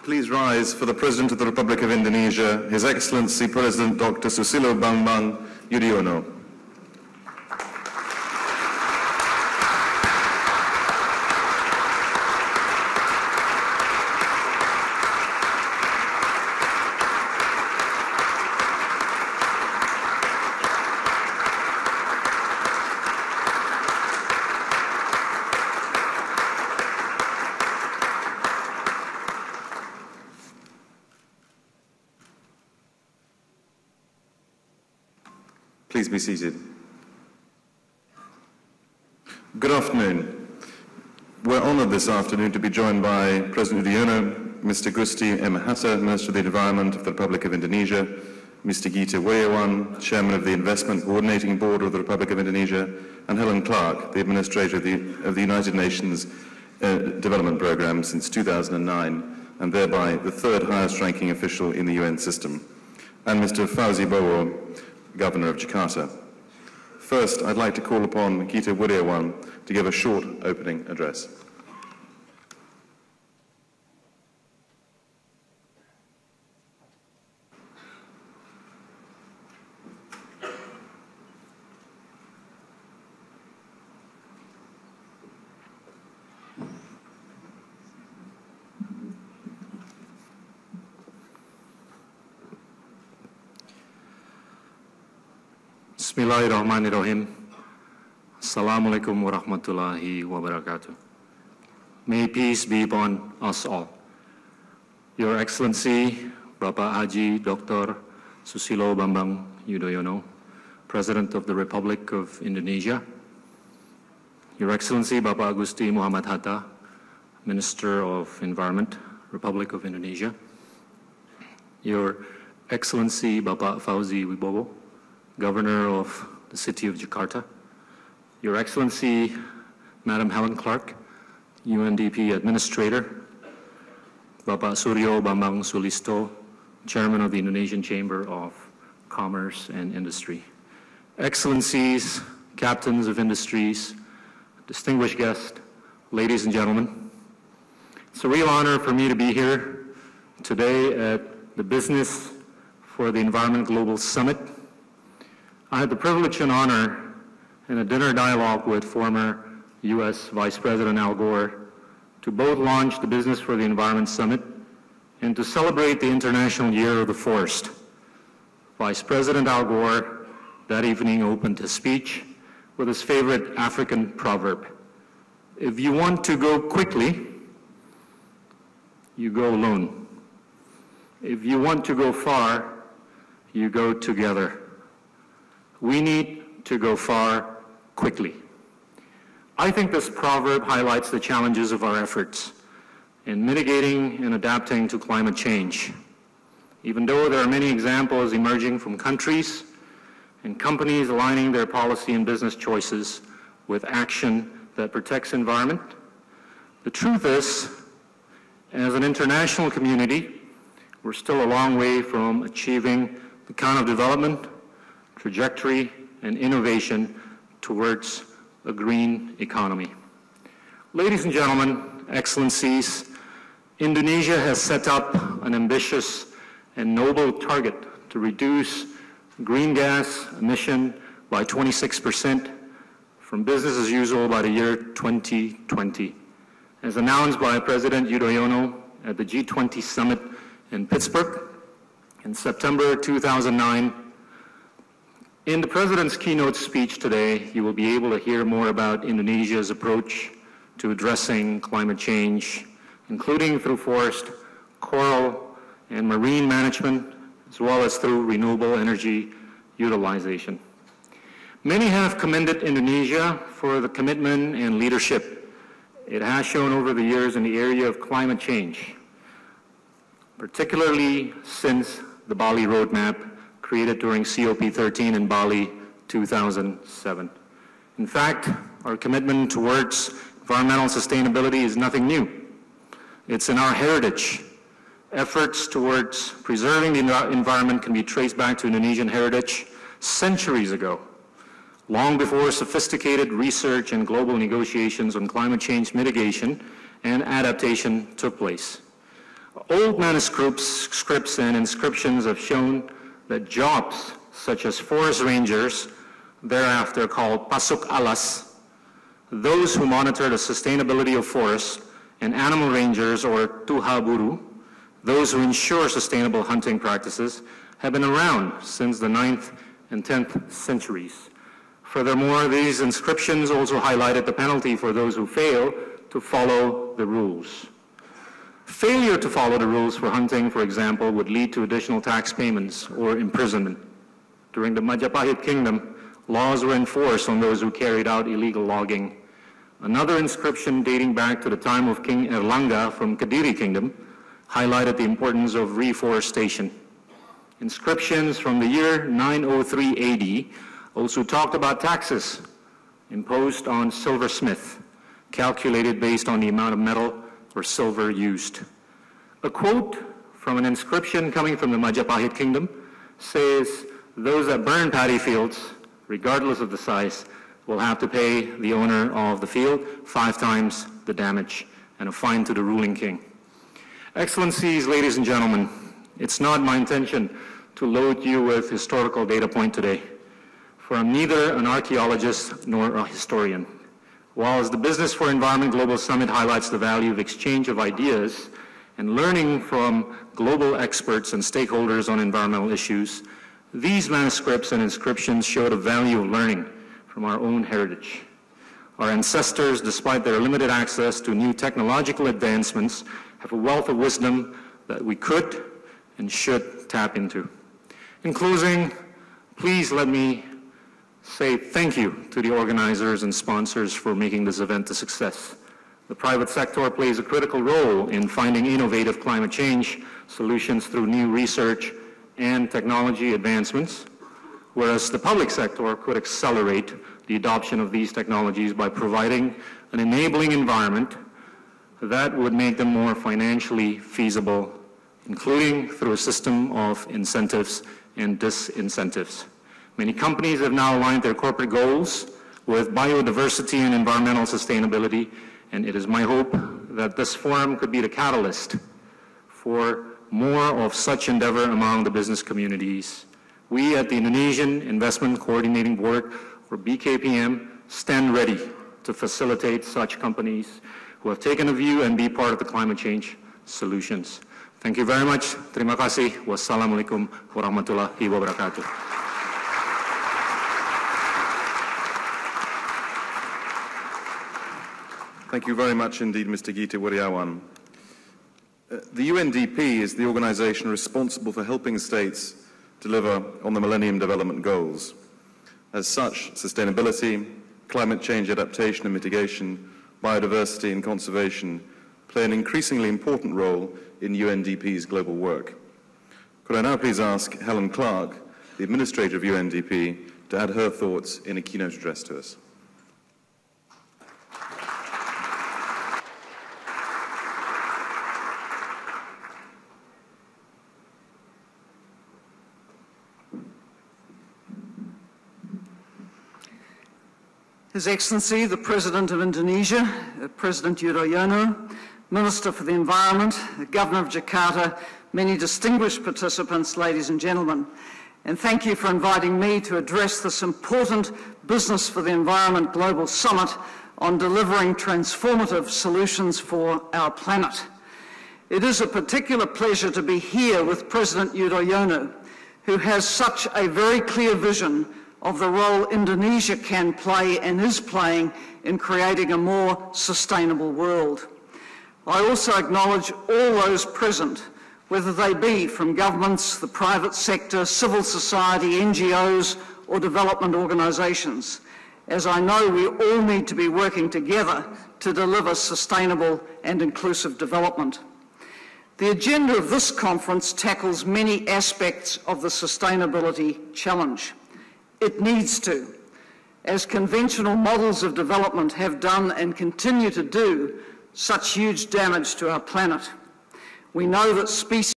Please rise for the President of the Republic of Indonesia, His Excellency President Dr. Susilo Bambang Yudhoyono. Please be seated. Good afternoon. We're honored this afternoon to be joined by President Yudhoyono, Mr. Gusti M. Hatta, Minister of the Environment of the Republic of Indonesia, Mr. Gita Chairman of the Investment Coordinating Board of the Republic of Indonesia, and Helen Clark, the Administrator of the United Nations Development Programme since 2009, and thereby the third highest ranking official in the UN system, and Mr. Fauzi Bowo, Governor of Jakarta. First, I'd like to call upon Gita to give a short opening address. Bismillahirrahmanirrahim. Assalamualaikum warahmatullahi wabarakatuh. May peace be upon us all. Your Excellency, Bapak Haji Dr. Susilo Bambang Yudhoyono, President of the Republic of Indonesia. Your Excellency, Bapak Gusti Muhammad Hatta, Minister of Environment, Republic of Indonesia. Your Excellency, Bapak Fauzi Wibowo, Governor of the City of Jakarta, Your Excellency, Madam Helen Clark, UNDP Administrator, Bapak Susilo Bambang Sulisto, Chairman of the Indonesian Chamber of Commerce and Industry, Excellencies, Captains of Industries, distinguished guests, ladies and gentlemen, it's a real honor for me to be here today at the Business for the Environment Global Summit. I had the privilege and honor in a dinner dialogue with former U.S. Vice President Al Gore to both launch the Business for the Environment Summit and to celebrate the International Year of the Forest. Vice President Al Gore that evening opened his speech with his favorite African proverb: if you want to go quickly, you go alone. If you want to go far, you go together. We need to go far quickly. I think this proverb highlights the challenges of our efforts in mitigating and adapting to climate change. Even though there are many examples emerging from countries and companies aligning their policy and business choices with action that protects environment, the truth is, as an international community, we're still a long way from achieving the kind of development, trajectory, and innovation towards a green economy. Ladies and gentlemen, Excellencies, Indonesia has set up an ambitious and noble target to reduce green gas emission by 26% from business as usual by the year 2020. As announced by President Yudhoyono at the G20 summit in Pittsburgh in September 2009, in the President's keynote speech today, you will be able to hear more about Indonesia's approach to addressing climate change, including through forest, coral, and marine management, as well as through renewable energy utilization. Many have commended Indonesia for the commitment and leadership it has shown over the years in the area of climate change, particularly since the Bali Roadmap created during COP13 in Bali 2007. In fact, our commitment towards environmental sustainability is nothing new. It's in our heritage. Efforts towards preserving the environment can be traced back to Indonesian heritage centuries ago, long before sophisticated research and global negotiations on climate change mitigation and adaptation took place. Old manuscripts and inscriptions have shown that jobs such as forest rangers, thereafter called pasuk alas, those who monitor the sustainability of forests, and animal rangers or tuhaburu, those who ensure sustainable hunting practices, have been around since the 9th and 10th centuries. Furthermore, these inscriptions also highlighted the penalty for those who fail to follow the rules. Failure to follow the rules for hunting, for example, would lead to additional tax payments or imprisonment. During the Majapahit Kingdom, laws were enforced on those who carried out illegal logging. Another inscription dating back to the time of King Erlangga from Kediri Kingdom highlighted the importance of reforestation. Inscriptions from the year 903 AD also talked about taxes imposed on silversmith, calculated based on the amount of metal or silver used. A quote from an inscription coming from the Majapahit Kingdom says, "Those that burn paddy fields, regardless of the size, will have to pay the owner of the field 5 times the damage and a fine to the ruling king." Excellencies, ladies and gentlemen, it's not my intention to load you with historical data point today, for I'm neither an archaeologist nor a historian. While the Business for Environment Global Summit highlights the value of exchange of ideas and learning from global experts and stakeholders on environmental issues, these manuscripts and inscriptions show the value of learning from our own heritage. Our ancestors, despite their limited access to new technological advancements, have a wealth of wisdom that we could and should tap into. In closing, please let me say thank you to the organizers and sponsors for making this event a success. The private sector plays a critical role in finding innovative climate change solutions through new research and technology advancements, whereas the public sector could accelerate the adoption of these technologies by providing an enabling environment that would make them more financially feasible, including through a system of incentives and disincentives. Many companies have now aligned their corporate goals with biodiversity and environmental sustainability, and it is my hope that this forum could be the catalyst for more of such endeavor among the business communities. We at the Indonesian Investment Coordinating Board, or BKPM, stand ready to facilitate such companies who have taken a view and be part of the climate change solutions. Thank you very much. Terima kasih. Wassalamualaikum warahmatullahi wabarakatuh. Thank you very much indeed, Mr. Gita Wirjawan. The UNDP is the organization responsible for helping states deliver on the Millennium Development Goals. As such, sustainability, climate change adaptation and mitigation, biodiversity and conservation play an increasingly important role in UNDP's global work. Could I now please ask Helen Clark, the administrator of UNDP, to add her thoughts in a keynote address to us. His Excellency, the President of Indonesia, President Yudhoyono, Minister for the Environment, the Governor of Jakarta, many distinguished participants, ladies and gentlemen, and thank you for inviting me to address this important Business for the Environment Global Summit on delivering transformative solutions for our planet. It is a particular pleasure to be here with President Yudhoyono, who has such a very clear vision of the role Indonesia can play and is playing in creating a more sustainable world. I also acknowledge all those present, whether they be from governments, the private sector, civil society, NGOs, or development organisations, as I know we all need to be working together to deliver sustainable and inclusive development. The agenda of this conference tackles many aspects of the sustainability challenge. It needs to, as conventional models of development have done and continue to do such huge damage to our planet. We know that species